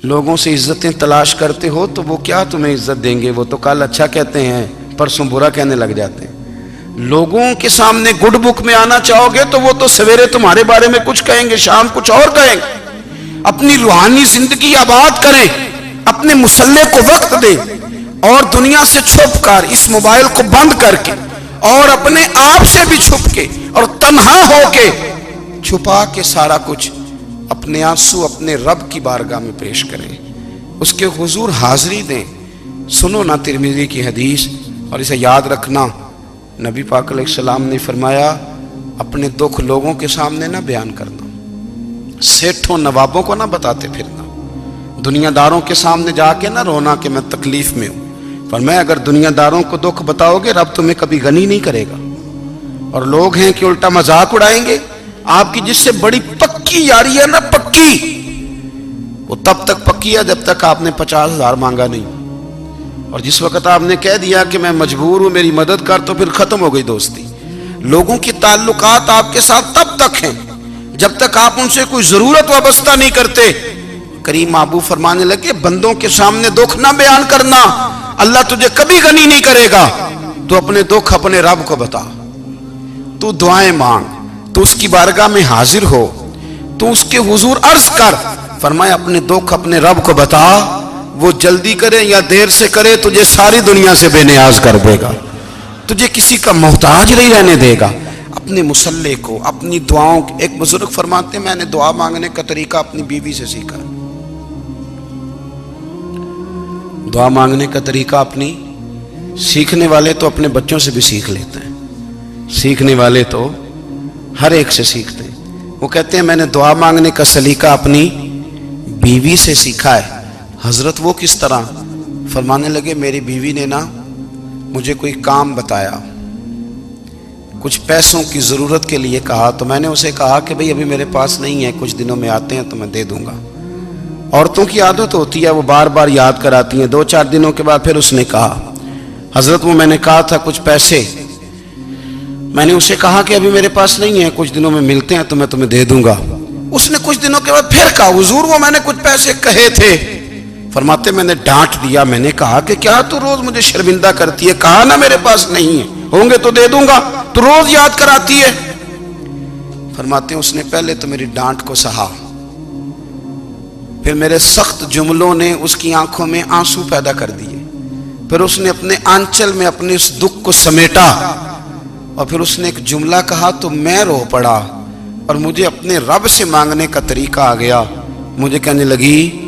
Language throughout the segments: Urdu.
لوگوں سے عزتیں تلاش کرتے ہو تو وہ کیا تمہیں عزت دیں گے؟ وہ تو کل اچھا کہتے ہیں پرسوں برا کہنے لگ جاتے ہیں۔ لوگوں کے سامنے گڈ بک میں آنا چاہو گے تو وہ تو سویرے تمہارے بارے میں کچھ کہیں گے، شام کچھ اور کہیں گے۔ اپنی روحانی زندگی آباد کریں، اپنے مسلح کو وقت دیں، اور دنیا سے چھپ کر اس موبائل کو بند کر کے اور اپنے آپ سے بھی چھپ کے اور تنہا ہو کے چھپا کے سارا کچھ اپنے آنسو اپنے رب کی بارگاہ میں پیش کریں، اس کے حضور حاضری دیں۔ سنو نا ترمذی کی حدیث، اور اسے یاد رکھنا، نبی پاک علیہ السلام نے فرمایا اپنے دکھ لوگوں کے سامنے نہ بیان کرنا، سیٹھوں نوابوں کو نہ بتاتے پھرنا، دنیا داروں کے سامنے جا کے نہ رونا کہ میں تکلیف میں ہوں۔ فرمایا اگر دنیا داروں کو دکھ بتاؤ گے رب تمہیں کبھی غنی نہیں کرے گا۔ اور لوگ ہیں کہ الٹا مذاق اڑائیں گے آپ کی، جس سے بڑی پکی یاری ہے نا، پکی، وہ تب تک پکی ہے جب تک آپ نے 50,000 مانگا نہیں، اور جس وقت آپ نے کہہ دیا کہ میں مجبور ہوں میری مدد کر، تو پھر ختم ہو گئی دوستی۔ لوگوں کی تعلقات آپ کے ساتھ تب تک ہیں جب تک آپ ان سے کوئی ضرورت وابستہ نہیں کرتے۔ کریم محبوب فرمانے لگے بندوں کے سامنے دکھ نہ بیان کرنا، اللہ تجھے کبھی غنی نہیں کرے گا۔ تو اپنے دکھ اپنے رب کو بتا، تو دعائیں مانگ، تو اس کی بارگاہ میں حاضر ہو، تو اس کے حضور عرض کر۔ فرمایا اپنے دکھ اپنے رب کو بتا، وہ جلدی کرے یا دیر سے کرے تجھے ساری دنیا سے بے نیاز کر دے گا، تجھے کسی کا محتاج نہیں رہنے دے گا۔ اپنے مسلح کو، اپنی دعاؤں، ایک بزرگ فرماتے ہیں میں نے دعا مانگنے کا طریقہ اپنی بیوی سے سیکھا، دعا مانگنے کا طریقہ اپنی، سیکھنے والے تو اپنے بچوں سے بھی سیکھ لیتے ہیں، سیکھنے والے تو ہر ایک سے سیکھتے ہیں۔ وہ کہتے ہیں میں نے دعا مانگنے کا سلیقہ اپنی بیوی سے سیکھا ہے۔ حضرت وہ کس طرح؟ فرمانے لگے میری بیوی نے نا مجھے کوئی کام بتایا، کچھ پیسوں کی ضرورت کے لیے کہا، تو میں نے اسے کہا کہ بھئی ابھی میرے پاس نہیں ہے، کچھ دنوں میں آتے ہیں تو میں دے دوں گا۔ عورتوں کی عادت ہوتی ہے وہ بار بار یاد کراتی ہیں، 2-4 دنوں کے بعد پھر اس نے کہا حضرت وہ میں نے کہا تھا کچھ پیسے، میں نے اسے کہا کہ ابھی میرے پاس نہیں ہے، کچھ دنوں میں ملتے ہیں تو میں تمہیں دے دوں گا۔ اس نے کچھ دنوں کے بعد پھر کہا حضور وہ میں نے کچھ پیسے کہے تھے۔ فرماتے میں نے ڈانٹ دیا، میں نے کہا کہ کیا تو روز مجھے شرمندہ کرتی ہے، کہا نا میرے پاس نہیں ہے، ہوں گے تو دے دوں گا، تو روز یاد کراتی ہے۔ فرماتے ہیں اس نے پہلے تو میری ڈانٹ کو سہا، پھر میرے سخت جملوں نے اس کی آنکھوں میں آنسو پیدا کر دیے، پھر اس نے اپنے آنچل میں اپنے اس دکھ کو سمیٹا، اور پھر اس نے ایک جملہ کہا تو میں رو پڑا، اور مجھے اپنے رب سے مانگنے کا طریقہ آ گیا۔ مجھے کہنے لگی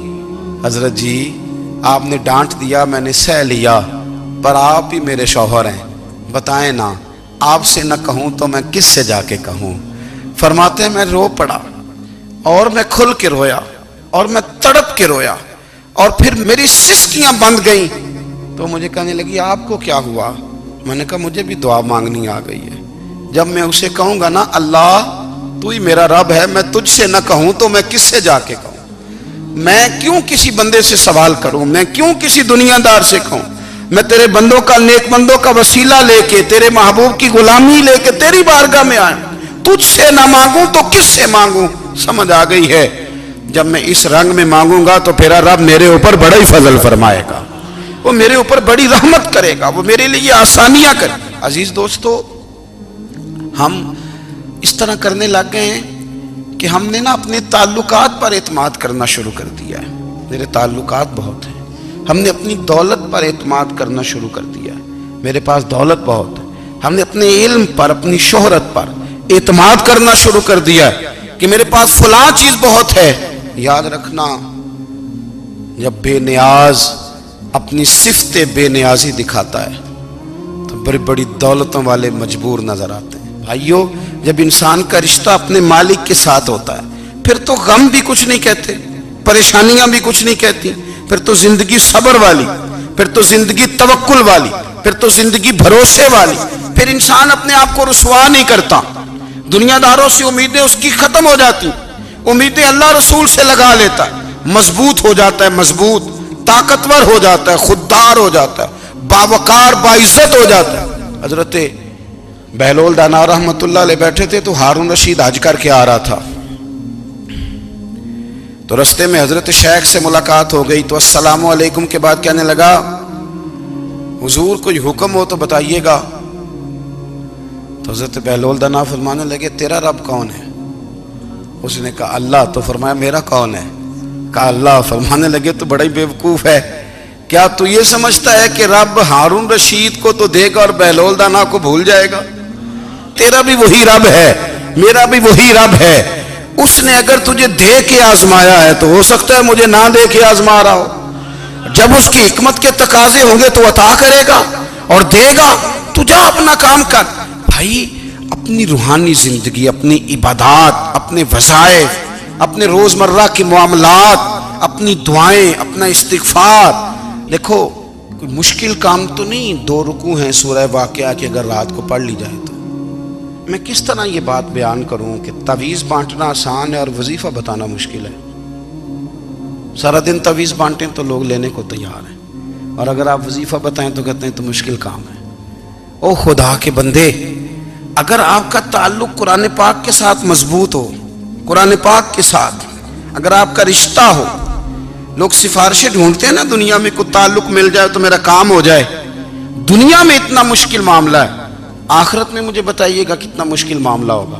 حضرت جی آپ نے ڈانٹ دیا میں نے سہ لیا، پر آپ ہی میرے شوہر ہیں، بتائیں نا آپ سے نہ کہوں تو میں کس سے جا کے کہوں۔ فرماتے ہیں میں رو پڑا، اور میں کھل کے رویا، اور میں تڑپ کے رویا، اور پھر میری سسکیاں بند گئیں۔ تو مجھے کہنے لگی آپ کو کیا ہوا؟ میں نے کہا مجھے بھی دعا مانگنی آ گئی ہے، جب میں اسے کہوں گا نا اللہ تو ہی میرا رب ہے، میں تجھ سے نہ کہوں تو میں کس سے جا کے کہوں؟ میں کیوں کسی بندے سے سوال کروں؟ میں کیوں کسی دنیا دار سے کہوں؟ میں تیرے بندوں کا، نیک بندوں کا وسیلہ لے کے، تیرے محبوب کی غلامی لے کے تیری بارگاہ میں آیا، تجھ سے نہ مانگوں تو کس سے مانگوں؟ سمجھ آ گئی ہے؟ جب میں اس رنگ میں مانگوں گا تو پھر رب میرے اوپر بڑا ہی فضل فرمائے گا، وہ میرے اوپر بڑی رحمت کرے گا، وہ میرے لیے آسانیاں کرے گا۔ عزیز دوستو، ہم اس طرح کرنے لگ گئے ہیں کہ ہم نے نا اپنے تعلقات پر اعتماد کرنا شروع کر دیا ہے۔ میرے تعلقات بہت ہیں، ہم نے اپنی دولت پر اعتماد کرنا شروع کر دیا ہے، میرے پاس دولت بہت ہے۔ ہم نے اپنے علم پر، اپنی شہرت پر اعتماد کرنا شروع کر دیا ہے کہ میرے پاس فلاں چیز بہت ہے۔ یاد رکھنا جب بے نیاز اپنی صفت بے نیازی دکھاتا ہے تو بڑی بڑی دولتوں والے مجبور نظر آتے ہیں۔ بھائیو جب انسان کا رشتہ اپنے مالک کے ساتھ ہوتا ہے پھر تو غم بھی کچھ نہیں کہتے، پریشانیاں بھی کچھ نہیں کہتی، پھر تو زندگی صبر والی، پھر تو زندگی توکل والی، پھر تو زندگی بھروسے والی، پھر انسان اپنے آپ کو رسوا نہیں کرتا، دنیا داروں سے امیدیں اس کی ختم ہو جاتی، امیدیں اللہ رسول سے لگا لیتا ہے، مضبوط ہو جاتا ہے، مضبوط، طاقتور ہو جاتا ہے، خوددار ہو جاتا ہے، باوقار باعزت ہو جاتا ہے۔ حضرت بہلول دانا رحمت اللہ علیہ بیٹھے تھے تو ہارون رشید حج کر کے آ رہا تھا، تو رستے میں حضرت شیخ سے ملاقات ہو گئی تو السلام علیکم کے بعد کہنے لگا حضور کوئی حکم ہو تو بتائیے گا. تو حضرت بہلول دنا فرمانے لگے تیرا رب کون ہے؟ اس نے کہا اللہ. تو فرمایا میرا کون ہے؟ کہا اللہ. فرمانے لگے تو بڑا ہی بیوقوف ہے، کیا تو یہ سمجھتا ہے کہ رب ہارون رشید کو تو دے گا اور بہلول دانا کو بھول جائے گا؟ تیرا بھی وہی رب ہے، میرا بھی وہی رب ہے. اس نے اگر تجھے دے کے آزمایا ہے تو ہو سکتا ہے مجھے نہ دے کے آزما رہا ہو. جب اس کی حکمت کے تقاضے ہوں گے تو عطا کرے گا اور دے گا. تو جا اپنا کام کر. بھائی اپنی روحانی زندگی، اپنی عبادات، اپنے وظائف، اپنے روزمرہ کے معاملات، اپنی دعائیں، اپنا استغفار. دیکھو کوئی مشکل کام تو نہیں 2 رکوع ہیں سورہ واقعہ کہ اگر رات کو پڑھ لی جائے تو. میں کس طرح یہ بات بیان کروں کہ تعویذ بانٹنا آسان ہے اور وظیفہ بتانا مشکل ہے. سارا دن تعویذ بانٹیں تو لوگ لینے کو تیار ہیں، اور اگر آپ وظیفہ بتائیں تو کہتے ہیں تو مشکل کام ہے. او خدا کے بندے، اگر آپ کا تعلق قرآن پاک کے ساتھ مضبوط ہو، قرآن پاک کے ساتھ اگر آپ کا رشتہ ہو، لوگ سفارشیں ڈھونڈتے ہیں نا دنیا میں، کوئی تعلق مل جائے تو میرا کام ہو جائے. دنیا میں اتنا مشکل معاملہ ہے، آخرت میں مجھے بتائیے گا کتنا مشکل معاملہ ہوگا.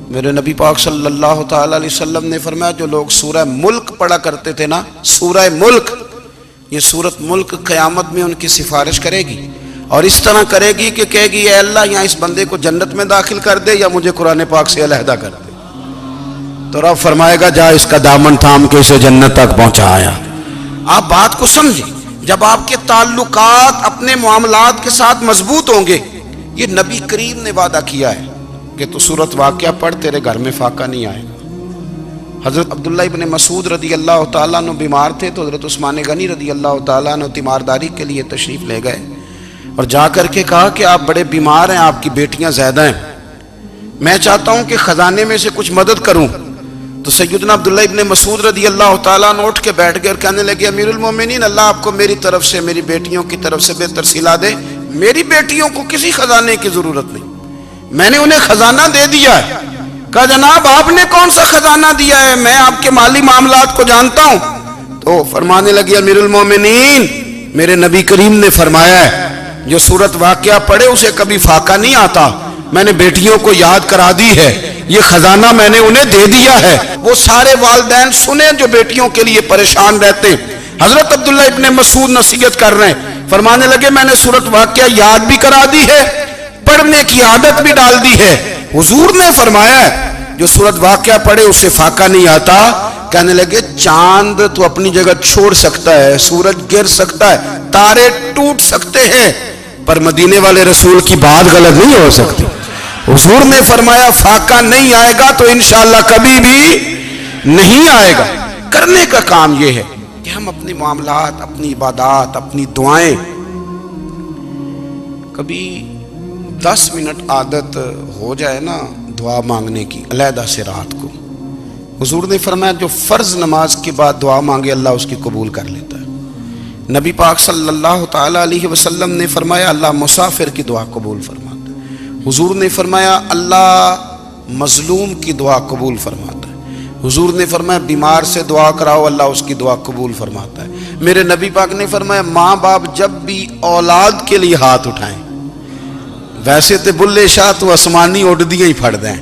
میرے نبی پاک صلی اللہ تعالی علیہ وسلم نے فرمایا جو لوگ سورہ ملک پڑھا کرتے تھے نا، سورہ ملک، یہ سورت ملک قیامت میں ان کی سفارش کرے گی، اور اس طرح کرے گی کہ کہے گی اے اللہ یہاں اس بندے کو جنت میں داخل کر دے یا مجھے قرآن پاک سے علیحدہ کر دے. تو رب فرمائے گا جا اس کا دامن تھام کے اسے جنت تک پہنچایا. آپ بات کو سمجھیں، جب آپ کے تعلقات اپنے معاملات کے ساتھ مضبوط ہوں گے. یہ نبی کریم نے وعدہ کیا ہے کہ تو سورت واقعہ پڑھ تیرے گھر میں فاقہ نہیں آئے گا. حضرت عبداللہ ابن مسعود رضی اللہ تعالیٰ عنہ بیمار تھے تو حضرت عثمان غنی رضی اللہ تعالیٰ عنہ تیمارداری کے لیے تشریف لے گئے اور جا کر کے کہا کہ آپ بڑے بیمار ہیں، آپ کی بیٹیاں زیادہ ہیں، میں چاہتا ہوں کہ خزانے میں سے کچھ مدد کروں. تو سیدنا عبداللہ ابن مسعود رضی اللہ تعالیٰ عنہ اٹھ کے بیٹھ گئے اور کہنے لگے امیر المومنین، اللہ آپ کو میری طرف سے، میری بیٹیوں کی طرف سے بہتر صلہ دے. میری بیٹیوں کو کسی خزانے کی ضرورت نہیں، میں نے انہیں خزانہ دے دیا ہے. کہا جناب آپ نے کون سا خزانہ دیا ہے، میں آپ کے مالی معاملات کو جانتا ہوں. تو فرمانے لگے امیر المومنین، میرے نبی کریم نے فرمایا ہے جو سورت واقعہ پڑھے اسے کبھی فاقہ نہیں آتا. میں نے بیٹیوں کو یاد کرا دی ہے، یہ خزانہ میں نے انہیں دے دیا ہے. وہ سارے والدین سنیں جو بیٹیوں کے لیے پریشان رہتے ہیں. حضرت عبداللہ ابن مسعود نصیحت کر رہے ہیں، فرمانے لگے میں نے سورت واقعہ یاد بھی کرا دی ہے، پڑھنے کی عادت بھی ڈال دی ہے. حضور نے فرمایا ہے جو سورت واقعہ پڑھے اسے فاقہ نہیں آتا. کہنے لگے چاند تو اپنی جگہ چھوڑ سکتا ہے، سورج گر سکتا ہے، تارے ٹوٹ سکتے ہیں، پر مدینے والے رسول کی بات غلط نہیں ہو سکتی. حضور نے فرمایا فاقہ نہیں آئے گا تو انشاءاللہ کبھی بھی نہیں آئے گا. کرنے کا کام یہ ہے کہ ہم اپنے معاملات، اپنی عبادات، اپنی دعائیں، کبھی 10 منٹ عادت ہو جائے نا دعا مانگنے کی علیحدہ سے رات کو. حضور نے فرمایا جو فرض نماز کے بعد دعا مانگے اللہ اس کی قبول کر لیتا ہے. نبی پاک صلی اللہ تعالی علیہ وسلم نے فرمایا اللہ مسافر کی دعا قبول فرماتا ہے. حضور نے فرمایا اللہ مظلوم کی دعا قبول فرماتا ہے. حضور نے فرمایا بیمار سے دعا کراؤ اللہ اس کی دعا قبول فرماتا ہے. میرے نبی پاک نے فرمایا ماں باپ جب بھی اولاد کے لیے ہاتھ اٹھائیں، ویسے تے بلے شاہ تو آسمانی اڑ دیا ہی پھڑ دیں،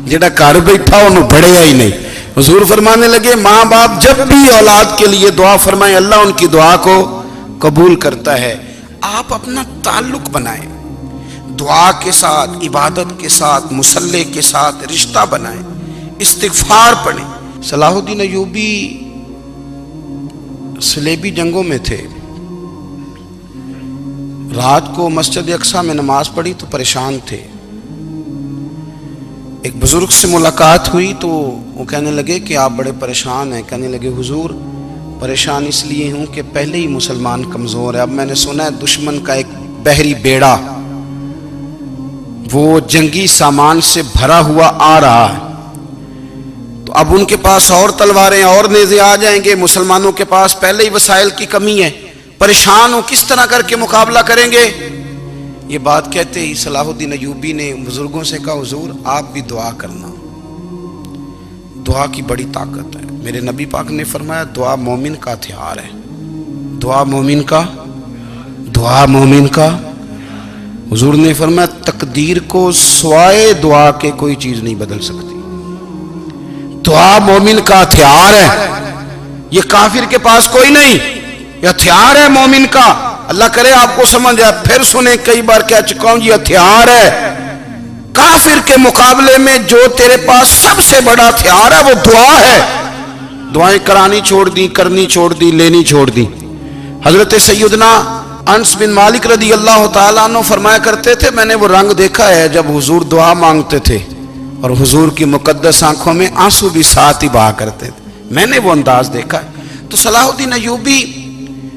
جڑا گھر بیٹھا انہوں بڑھیا ہی نہیں. حضور فرمانے لگے ماں باپ جب بھی اولاد کے لیے دعا فرمائیں اللہ ان کی دعا کو قبول کرتا ہے. آپ اپنا تعلق بنائیں دعا کے ساتھ، عبادت کے ساتھ، مصلی کے ساتھ رشتہ بنائیں، استغفار پڑھیں. صلاح الدین ایوبی صلیبی جنگوں میں تھے، رات کو مسجد اقصیٰ میں نماز پڑھی تو پریشان تھے. ایک بزرگ سے ملاقات ہوئی تو وہ کہنے لگے کہ آپ بڑے پریشان ہیں. کہنے لگے حضور پریشان اس لیے ہوں کہ پہلے ہی مسلمان کمزور ہے، اب میں نے سنا ہے دشمن کا ایک بحری بیڑا وہ جنگی سامان سے بھرا ہوا آ رہا ہے، تو اب ان کے پاس اور تلواریں اور نیزے آ جائیں گے، مسلمانوں کے پاس پہلے ہی وسائل کی کمی ہے، پریشان ہو کس طرح کر کے مقابلہ کریں گے. یہ بات کہتے ہی صلاح الدین ایوبی نے بزرگوں سے کہا حضور آپ بھی دعا کرنا، دعا کی بڑی طاقت ہے. میرے نبی پاک نے فرمایا دعا مومن کا ہتھیار ہے، دعا مومن کا، دعا مومن کا۔ حضور نے فرمایا تقدیر کو سوائے دعا کے کوئی چیز نہیں بدل سکتی، دعا مومن کا ہتھیار ہے، یہ کافر کے پاس کوئی نہیں، یہ ہتھیار ہے مومن کا۔ اللہ کرے آپ کو سمجھ آئے، پھر سنیں، کئی بار کہہ چکا ہوں یہ ہتھیار ہے۔ کافر کے مقابلے میں جو تیرے پاس سب سے بڑا ہتھیار ہے وہ دعا ہے۔ دعائیں کرانی چھوڑ دی، کرنی چھوڑ دی، لینی چھوڑ دی۔ حضرت سیدنا انس بن مالک رضی اللہ تعالیٰ عنہ فرمایا کرتے تھے، میں نے وہ رنگ دیکھا ہے جب حضور دعا مانگتے تھے اور حضور کی مقدس آنکھوں میں آنسو بھی ساتھ ہی بہا کرتے تھے، میں نے وہ انداز دیکھا ہے۔ تو صلاح الدین ایوبی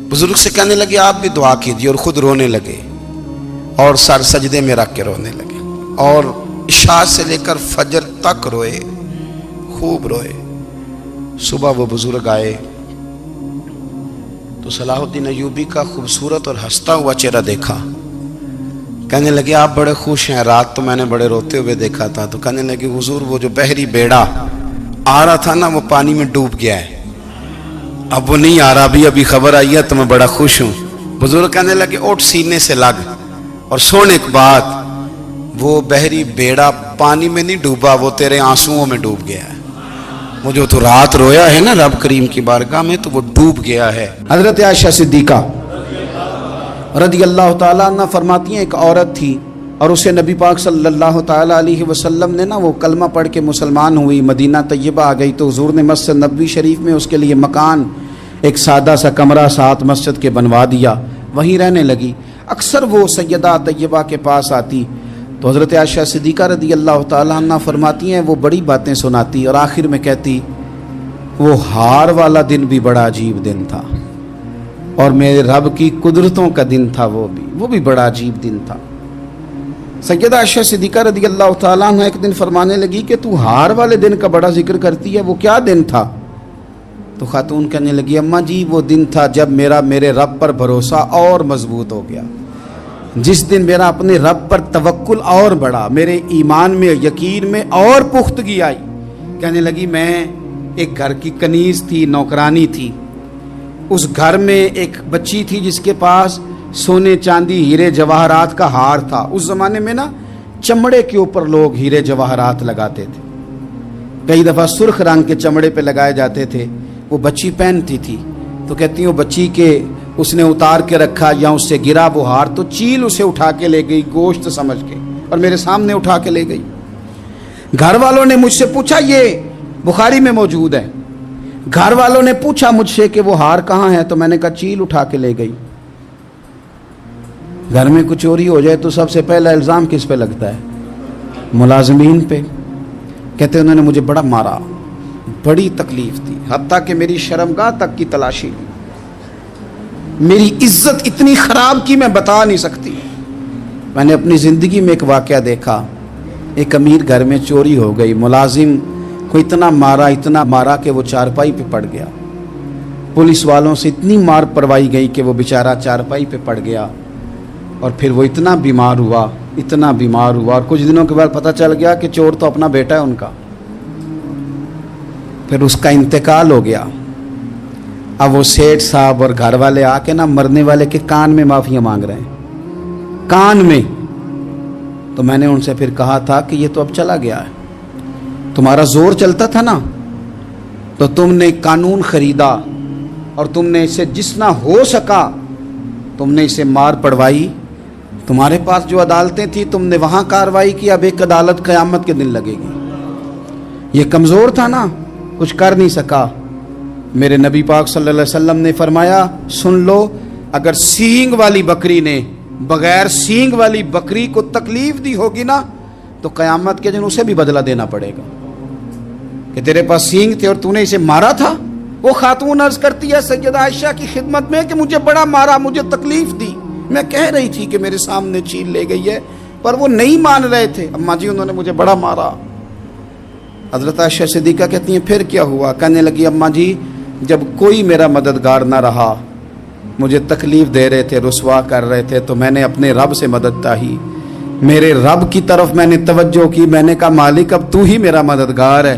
بزرگ سے کہنے لگے آپ بھی دعا کیجیے، اور خود رونے لگے اور سر سجدے میں رکھ کے رونے لگے، اور عشاء سے لے کر فجر تک روئے، خوب روئے۔ صبح وہ بزرگ آئے تو صلاح الدین ایوبی کا خوبصورت اور ہنستا ہوا چہرہ دیکھا، کہنے لگے آپ بڑے خوش ہیں، رات تو میں نے بڑے روتے ہوئے دیکھا تھا۔ تو کہنے لگے حضور وہ جو بحری بیڑا آ رہا تھا نا وہ پانی میں ڈوب گیا ہے، اب وہ نہیں آ رہا، ابھی خبر آئی ہے تو میں بڑا خوش ہوں۔ بزرگ کہنے لگے اٹھ سینے سے لگ، اور سن ایک بات، وہ بحری بیڑا پانی میں نہیں ڈوبا، وہ تیرے آنسوؤں میں ڈوب گیا ہے۔ وہ جو تو رات رویا ہے نا رب کریم کی بارگاہ میں، تو وہ ڈوب گیا ہے۔ حضرت عائشہ صدیقہ رضی اللہ تعالیٰ عنہ فرماتی ہیں ایک عورت تھی اور اسے نبی پاک صلی اللہ تعالیٰ علیہ وسلم نے نا وہ کلمہ پڑھ کے مسلمان ہوئی، مدینہ طیبہ آ گئی، تو حضور نے مسجد نبوی شریف میں اس کے لیے مکان، ایک سادہ سا کمرہ ساتھ مسجد کے بنوا دیا، وہیں رہنے لگی۔ اکثر وہ سیدہ طیبہ کے پاس آتی تو حضرت عائشہ صدیقہ رضی اللہ تعالیٰ عنہ فرماتی ہیں وہ بڑی باتیں سناتی اور آخر میں کہتی وہ ہار والا دن بھی بڑا عجیب دن تھا، اور میرے رب کی قدرتوں کا دن تھا، وہ بھی بڑا عجیب دن تھا۔ سیدہ عائشہ صدیقہ رضی اللہ تعالیٰ عنہ ایک دن فرمانے لگی کہ تو ہار والے دن کا بڑا ذکر کرتی ہے، وہ کیا دن تھا؟ تو خاتون کہنے لگی اماں جی وہ دن تھا جب میرے رب پر بھروسہ اور مضبوط ہو گیا، جس دن میرا اپنے رب پر توکل اور بڑھا، میرے ایمان میں یقین میں اور پختگی آئی۔ کہنے لگی میں ایک گھر کی کنیز تھی، نوکرانی تھی، اس گھر میں ایک بچی تھی جس کے پاس سونے چاندی ہیرے جواہرات کا ہار تھا۔ اس زمانے میں نا چمڑے کے اوپر لوگ ہیرے جواہرات لگاتے تھے، کئی دفعہ سرخ رنگ کے چمڑے پہ لگائے جاتے تھے، وہ بچی پہنتی تھی۔ تو کہتی ہیں وہ بچی کے اس نے اتار کے رکھا یا اس سے گرا وہ ہار، تو چیل اسے اٹھا کے لے گئی گوشت سمجھ کے، اور میرے سامنے اٹھا کے لے گئی۔ گھر والوں نے مجھ سے پوچھا، یہ بخاری میں موجود ہے، گھر والوں نے پوچھا مجھ سے کہ وہ ہار کہاں ہے، تو میں نے کہا چیل اٹھا کے لے گئی۔ گھر میں کچھ چوری ہو جائے تو سب سے پہلا الزام کس پہ لگتا ہے؟ ملازمین پہ۔ کہتے انہوں نے مجھے بڑا مارا، بڑی تکلیف تھی، حتیٰ کہ میری شرمگاہ تک کی تلاشی لی، میری عزت اتنی خراب کی میں بتا نہیں سکتی۔ میں نے اپنی زندگی میں ایک واقعہ دیکھا، ایک امیر گھر میں چوری ہو گئی، ملازم کو اتنا مارا کہ وہ چارپائی پہ پڑ گیا، پولیس والوں سے اتنی مار پروائی گئی کہ وہ بیچارہ چارپائی پہ پڑ گیا، اور پھر وہ اتنا بیمار ہوا، اور کچھ دنوں کے بعد پتہ چل گیا کہ چور تو اپنا بیٹا ہے ان کا، پھر اس کا انتقال ہو گیا۔ اب وہ سیٹھ صاحب اور گھر والے آ کے نا مرنے والے کے کان میں معافیاں مانگ رہے ہیں، کان میں۔ تو میں نے ان سے پھر کہا تھا کہ یہ تو اب چلا گیا ہے، تمہارا زور چلتا تھا نا، تو تم نے قانون خریدا اور تم نے اسے جتنا ہو سکا تم نے اسے مار پڑوائی، تمہارے پاس جو عدالتیں تھیں تم نے وہاں کارروائی کی، اب ایک عدالت قیامت کے دن لگے گی۔ یہ کمزور تھا نا، کچھ کر نہیں سکا۔ میرے نبی پاک صلی اللہ علیہ وسلم نے فرمایا سن لو، اگر سینگ والی بکری نے بغیر سینگ والی بکری کو تکلیف دی ہوگی نا تو قیامت کے دن اسے بھی بدلہ دینا پڑے گا، کہ تیرے پاس سینگ تھے اور تو نے اسے مارا تھا۔ وہ خاتون عرض کرتی ہے سیدہ عائشہ کی خدمت میں کہ مجھے بڑا مارا، مجھے تکلیف دی، میں کہہ رہی تھی کہ میرے سامنے چیل لے گئی ہے، پر وہ نہیں مان رہے تھے، اماں جی انہوں نے مجھے بڑا مارا۔ حضرت عائشہ صدیقہ کہتی ہیں پھر کیا ہوا؟ کہنے لگی اماں جی جب کوئی میرا مددگار نہ رہا، مجھے تکلیف دے رہے تھے، رسوا کر رہے تھے، تو میں نے اپنے رب سے مدد چاہی، میرے رب کی طرف میں نے توجہ کی، میں نے کہا مالک اب تو ہی میرا مددگار ہے۔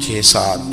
6-7,